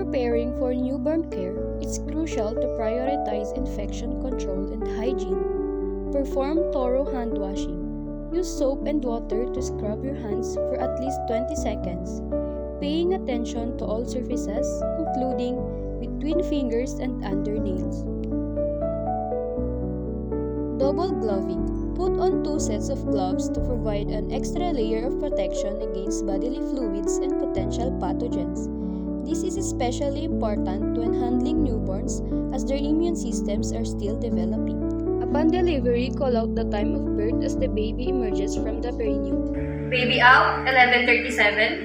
preparing for newborn care, it's crucial to prioritize infection control and hygiene. Perform thorough hand washing. Use soap and water to scrub your hands for at least 20 seconds, paying attention to all surfaces, including between fingers and under nails. Double gloving. Put on 2 sets of gloves to provide an extra layer of protection against bodily fluids and potential pathogens. This is especially important when handling newborns as their immune systems are still developing. Upon delivery, call out the time of birth as the baby emerges from the perineum. Baby out, 11:37.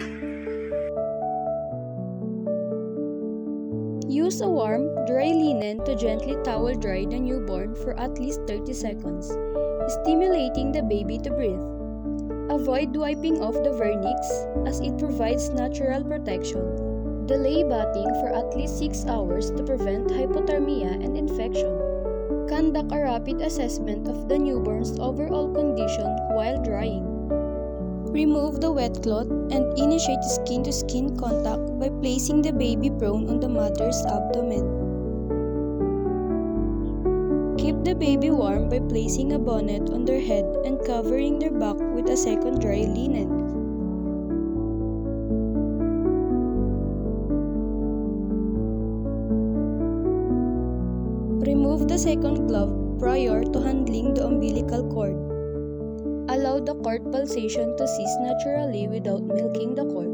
Use a warm, dry linen to gently towel dry the newborn for at least 30 seconds, stimulating the baby to breathe. Avoid wiping off the vernix as it provides natural protection. Delay bathing for at least 6 hours to prevent hypothermia and infection. Conduct a rapid assessment of the newborn's overall condition while drying. Remove the wet cloth and initiate skin-to-skin contact by placing the baby prone on the mother's abdomen. Keep the baby warm by placing a bonnet on their head and covering their back with a second dry linen. Remove the second glove prior to handling the umbilical cord. Allow the cord pulsation to cease naturally without milking the cord.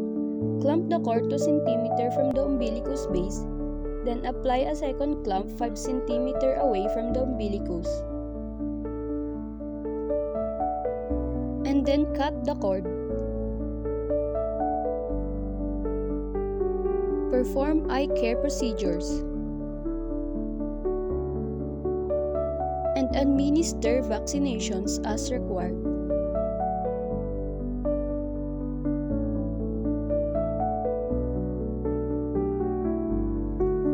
Clamp the cord 2 cm from the umbilicus base, then apply a second clamp 5 cm away from the umbilicus. And then cut the cord. Perform eye care procedures and administer vaccinations as required.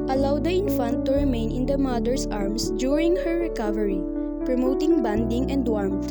Allow the infant to remain in the mother's arms during her recovery, promoting bonding and warmth.